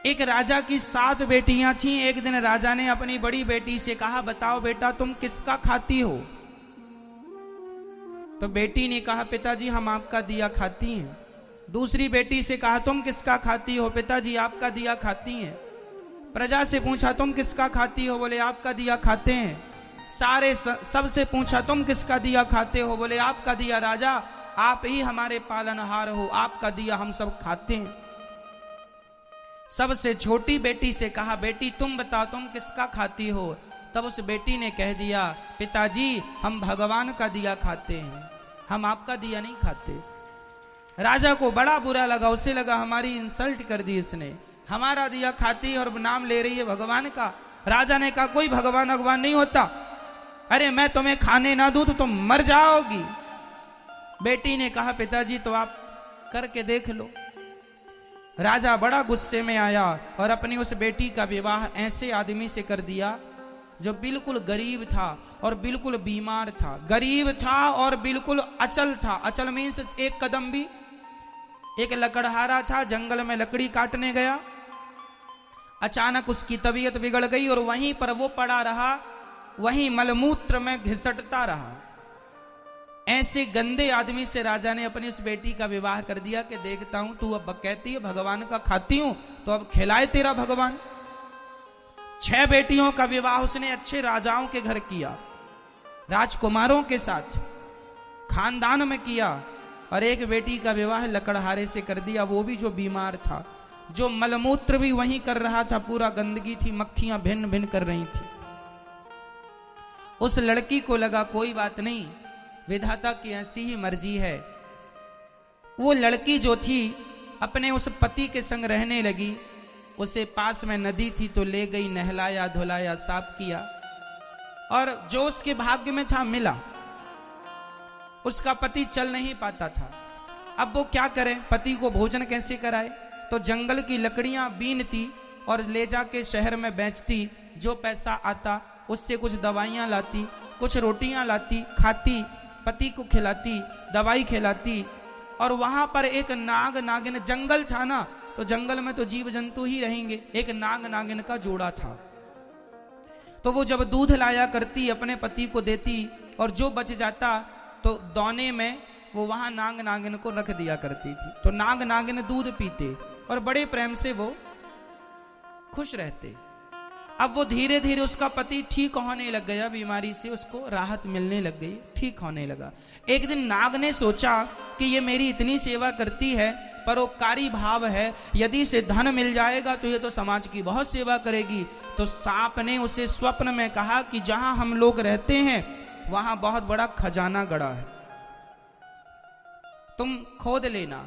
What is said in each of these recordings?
एक राजा की 7 बेटियां थीं। एक दिन राजा ने अपनी बड़ी बेटी से कहा, बताओ बेटा तुम किसका खाती हो? तो बेटी ने कहा, पिताजी हम आपका दिया खाती हैं। दूसरी बेटी से कहा, तुम किसका खाती हो? पिताजी आपका दिया खाती हैं। प्रजा से पूछा, तुम किसका खाती हो? बोले आपका दिया खाते हैं। सारे सबसे पूछा, तुम किसका दिया खाते हो? बोले आपका दिया। राजा आप ही हमारे पालनहार हो, आपका दिया हम सब खाते हैं। सबसे छोटी बेटी से कहा, बेटी तुम बताओ तुम किसका खाती हो? तब उस बेटी ने कह दिया, पिताजी हम भगवान का दिया खाते हैं, हम आपका दिया नहीं खाते। राजा को बड़ा बुरा लगा, उसे लगा हमारी इंसल्ट कर दी इसने, हमारा दिया खाती है और नाम ले रही है भगवान का। राजा ने कहा, कोई भगवान भगवान नहीं होता, अरे मैं तुम्हें खाने ना दूं तो तुम मर जाओगी। बेटी ने कहा, पिताजी तो आप करके देख लो। राजा बड़ा गुस्से में आया और अपनी उस बेटी का विवाह ऐसे आदमी से कर दिया जो बिल्कुल गरीब था और बिल्कुल बीमार था। गरीब था और बिल्कुल अचल था। अचल मीन्स एक कदम भी। एक लकड़हारा था, जंगल में लकड़ी काटने गया, अचानक उसकी तबीयत बिगड़ गई और वहीं पर वो पड़ा रहा, वहीं मलमूत्र में घिसटता रहा। ऐसे गंदे आदमी से राजा ने अपनी इस बेटी का विवाह कर दिया कि देखता हूं तू अब कहती है भगवान का खाती हूं तो अब खिलाए तेरा भगवान। 6 बेटियों का विवाह उसने अच्छे राजाओं के घर किया, राजकुमारों के साथ खानदान में किया, और एक बेटी का विवाह लकड़हारे से कर दिया, वो भी जो बीमार था, जो मलमूत्र भी वहीं कर रहा था, पूरा गंदगी थी, मक्खियां भिन्न भिन्न कर रही थी। उस लड़की को लगा कोई बात नहीं, विधाता की ऐसी ही मर्जी है। वो लड़की जो थी अपने उस पति के संग रहने लगी। उसे पास में नदी थी तो ले गई, नहलाया धुलाया साफ किया, और जो उसके भाग्य में था मिला। उसका पति चल नहीं पाता था, अब वो क्या करे, पति को भोजन कैसे कराए? तो जंगल की लकड़ियां बीनती और ले जाके शहर में बेचती, जो पैसा आता उससे कुछ दवाइयां लाती, कुछ रोटियां लाती, खाती, पति को खिलाती, दवाई खिलाती। और वहां पर एक नाग नागिन, जंगल था ना तो जंगल में तो जीव जंतु ही रहेंगे, एक नाग नागिन का जोड़ा था। तो वो जब दूध लाया करती अपने पति को देती, और जो बच जाता तो दौने में वो वहां नाग नागिन को रख दिया करती थी। तो नाग नागिन दूध पीते और बड़े प्रेम से वो खुश रहते। अब वो धीरे धीरे उसका पति ठीक होने लग गया, बीमारी से उसको राहत मिलने लग गई, ठीक होने लगा। एक दिन नाग ने सोचा कि ये मेरी इतनी सेवा करती है, परोपकारी भाव है, यदि इसे धन मिल जाएगा तो ये तो समाज की बहुत सेवा करेगी। तो सांप ने उसे स्वप्न में कहा कि जहां हम लोग रहते हैं वहां बहुत बड़ा खजाना गड़ा है, तुम खोद लेना।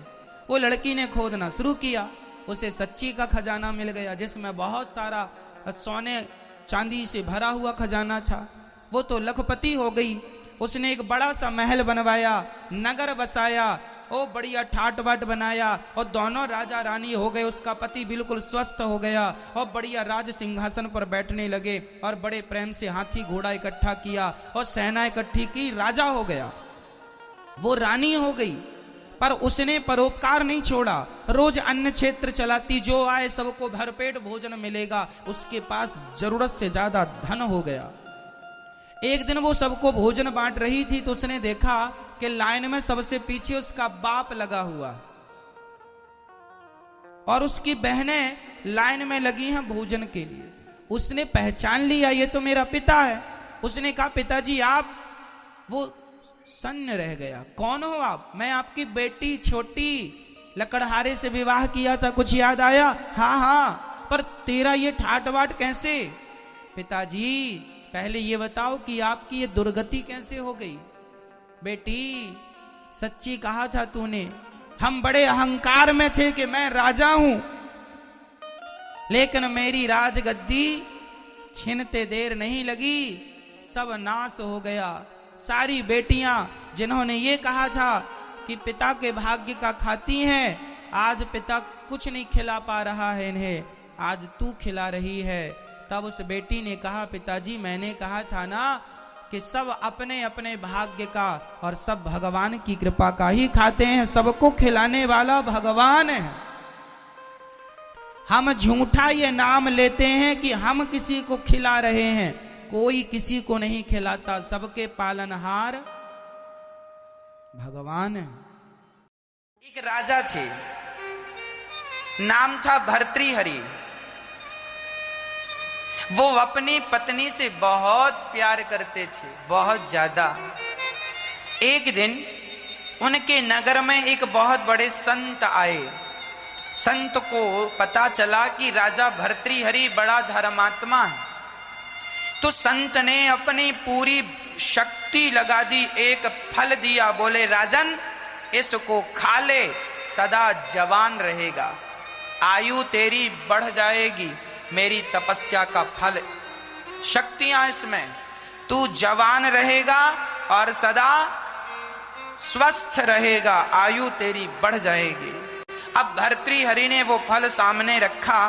वो लड़की ने खोदना शुरू किया, उसे सच्ची का खजाना मिल गया, जिसमें बहुत सारा सोने चांदी से भरा हुआ खजाना था। वो तो लखपति हो गई। उसने एक बड़ा सा महल बनवाया, नगर बसाया, ओ बढ़िया ठाट बाट बनाया, और दोनों राजा रानी हो गए। उसका पति बिल्कुल स्वस्थ हो गया और बढ़िया राज सिंहासन पर बैठने लगे, और बड़े प्रेम से हाथी घोड़ा इकट्ठा किया और सेना इकट्ठी की, राजा हो गया। वो रानी हो गई, पर उसने परोपकार नहीं छोड़ा। रोज अन्न क्षेत्र चलाती, जो आए सबको भरपेट भोजन मिलेगा। उसके पास जरूरत से ज्यादा धन हो गया। एक दिन वो सबको भोजन बांट रही थी तो उसने देखा कि लाइन में सबसे पीछे उसका बाप लगा हुआ और उसकी बहनें लाइन में लगी हैं भोजन के लिए। उसने पहचान लिया, ये तो मेरा पिता है। उसने कहा, पिताजी आप? वो सन्न रह गया, कौन हो आप? मैं आपकी बेटी छोटी, लकड़हारे से विवाह किया था, कुछ याद आया? हाँ हाँ, पर तेरा ये ठाट बाट कैसे? पिताजी पहले ये बताओ कि आपकी ये दुर्गति कैसे हो गई? बेटी सच्ची कहा था तूने, हम बड़े अहंकार में थे कि मैं राजा हूं, लेकिन मेरी राजगद्दी छीनते देर नहीं लगी, सब नाश हो गया। सारी बेटियां जिन्होंने ये कहा था कि पिता के भाग्य का खाती हैं, आज पिता कुछ नहीं खिला पा रहा है इन्हें, आज तू खिला रही है। तब उस बेटी ने कहा, पिताजी मैंने कहा था ना कि सब अपने अपने भाग्य का और सब भगवान की कृपा का ही खाते हैं, सबको खिलाने वाला भगवान है। हम झूठा ये नाम लेते हैं कि हम किसी को खिला रहे हैं, कोई किसी को नहीं खिलाता, सबके पालनहार भगवान है। एक राजा थे, नाम था भर्तृहरि। वो अपनी पत्नी से बहुत प्यार करते थे, बहुत ज्यादा। एक दिन उनके नगर में एक बहुत बड़े संत आए। संत को पता चला कि राजा भर्तृहरि बड़ा धर्मात्मा है, तो संत ने अपनी पूरी शक्ति लगा दी, एक फल दिया, बोले राजन इसको खा ले, सदा जवान रहेगा, आयु तेरी बढ़ जाएगी, मेरी तपस्या का फल, शक्तियां इसमें, तू जवान रहेगा और सदा स्वस्थ रहेगा, आयु तेरी बढ़ जाएगी। अब भर्तृहरि ने वो फल सामने रखा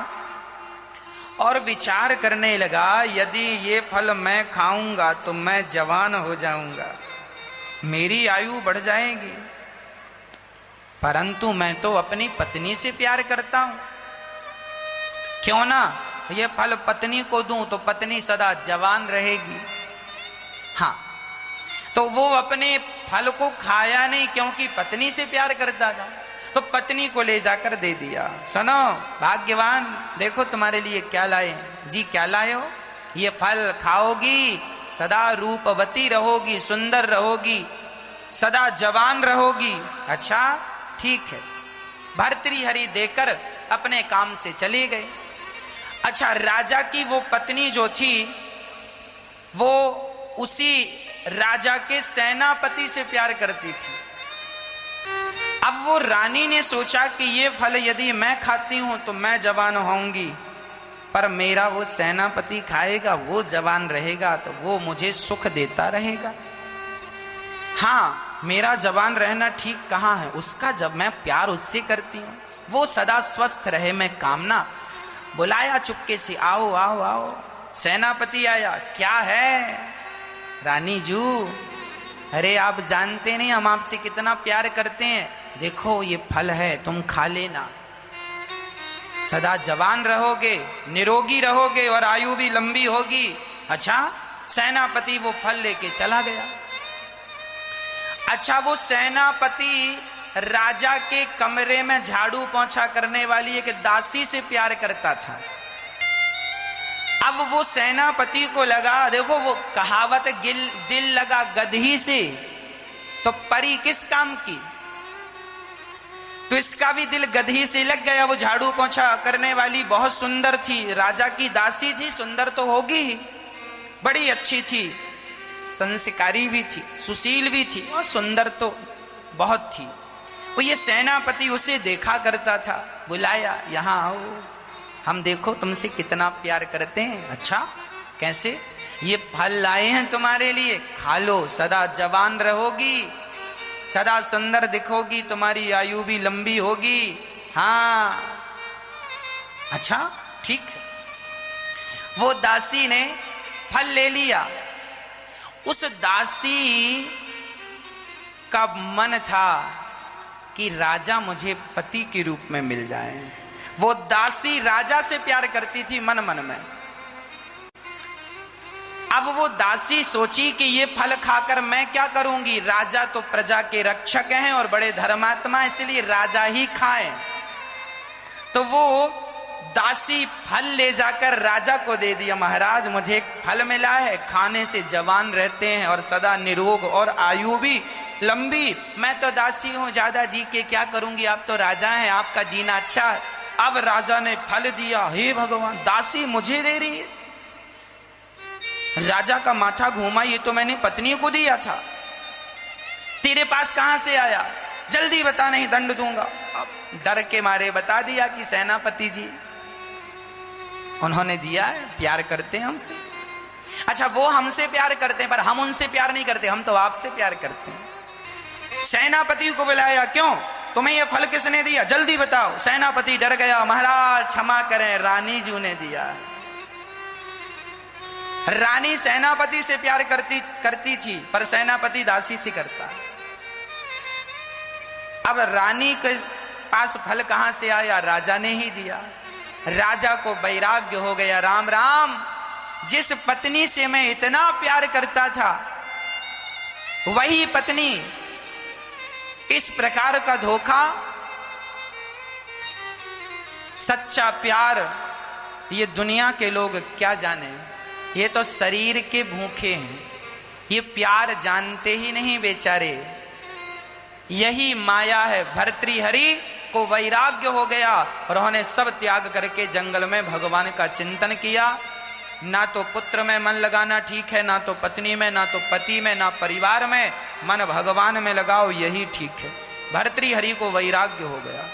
और विचार करने लगा, यदि ये फल मैं खाऊंगा तो मैं जवान हो जाऊंगा, मेरी आयु बढ़ जाएगी, परंतु मैं तो अपनी पत्नी से प्यार करता हूं, क्यों ना ये फल पत्नी को दूं तो पत्नी सदा जवान रहेगी। हाँ, तो वो अपने फल को खाया नहीं, क्योंकि पत्नी से प्यार करता था, तो पत्नी को ले जाकर दे दिया। सुनो भाग्यवान, देखो तुम्हारे लिए क्या लाए। जी क्या लाए हो? ये फल खाओगी सदा रूपवती रहोगी, सुंदर रहोगी, सदा जवान रहोगी। अच्छा ठीक है। भर्तृहरि देकर अपने काम से चले गए। अच्छा, राजा की वो पत्नी जो थी वो उसी राजा के सेनापति से प्यार करती थी। अब वो रानी ने सोचा कि ये फल यदि मैं खाती हूं तो मैं जवान होऊंगी, पर मेरा वो सेनापति खाएगा, वो जवान रहेगा, तो वो मुझे सुख देता रहेगा। हाँ, मेरा जवान रहना ठीक कहाँ है, उसका जब मैं प्यार उससे करती हूँ, वो सदा स्वस्थ रहे, मैं कामना। बुलाया चुपके से, आओ आओ आओ। सेनापति आया, क्या है रानी जू? अरे आप जानते नहीं हम आपसे कितना प्यार करते हैं, देखो ये फल है, तुम खा लेना, सदा जवान रहोगे, निरोगी रहोगे और आयु भी लंबी होगी। अच्छा, सेनापति वो फल लेके चला गया। अच्छा, वो सेनापति राजा के कमरे में झाड़ू पोंछा करने वाली एक दासी से प्यार करता था। अब वो सेनापति को लगा, देखो वो कहावत, दिल लगा गदही से तो परी किस काम की, तो इसका भी दिल गदही से लग गया। वो झाड़ू पोंछा करने वाली बहुत सुंदर थी, राजा की दासी थी, सुंदर तो होगी ही, बड़ी अच्छी थी, संस्कारी भी थी, सुशील भी थी और सुंदर तो बहुत थी। वो ये सेनापति उसे देखा करता था, बुलाया, यहाँ आओ, हम देखो तुमसे कितना प्यार करते हैं। अच्छा कैसे? ये फल लाए हैं तुम्हारे लिए, खा लो, सदा जवान रहोगी, सदा सुंदर दिखोगी, तुम्हारी आयु भी लंबी होगी। हाँ अच्छा ठीक है। वो दासी ने फल ले लिया। उस दासी का मन था कि राजा मुझे पति के रूप में मिल जाए। वो दासी राजा से प्यार करती थी मन मन में। अब वो दासी सोची कि ये फल खाकर मैं क्या करूंगी, राजा तो प्रजा के रक्षक हैं और बड़े धर्मात्मा, इसलिए राजा ही खाएं। तो वो दासी फल ले जाकर राजा को दे दिया, महाराज मुझे एक फल मिला है, खाने से जवान रहते हैं और सदा निरोग और आयु भी लंबी। मैं तो दासी हूं, ज्यादा जी के क्या करूंगी, आप तो राजा हैं, आपका जीना अच्छा है। अब राजा ने फल दिया, हे भगवान दासी मुझे दे रही है। राजा का माथा घूमा, ये तो मैंने पत्नी को दिया था, तेरे पास कहां से आया, जल्दी बता नहीं दंड दूंगा। अब डर के मारे बता दिया कि सेनापति जी उन्होंने दिया है, प्यार करते हैं हमसे। अच्छा वो हमसे प्यार करते हैं पर हम उनसे प्यार नहीं करते, हम तो आपसे प्यार करते हैं। सेनापति को बुलाया, क्यों तुम्हें ये फल किसने दिया, जल्दी बताओ। सेनापति डर गया, महाराज क्षमा करें, रानी जी ने दिया। रानी सेनापति से प्यार करती थी पर सेनापति दासी से करता। अब रानी के पास फल कहां से आया, राजा ने ही दिया। राजा को वैराग्य हो गया। राम राम, जिस पत्नी से मैं इतना प्यार करता था वही पत्नी इस प्रकार का धोखा। सच्चा प्यार ये दुनिया के लोग क्या जाने, ये तो शरीर के भूखे हैं, ये प्यार जानते ही नहीं बेचारे। यही माया है। भर्तृहरि को वैराग्य हो गया और उन्होंने सब त्याग करके जंगल में भगवान का चिंतन किया। ना तो पुत्र में मन लगाना ठीक है, ना तो पत्नी में, ना तो पति में, ना परिवार में, मन भगवान में लगाओ, यही ठीक है। भर्तृहरि को वैराग्य हो गया।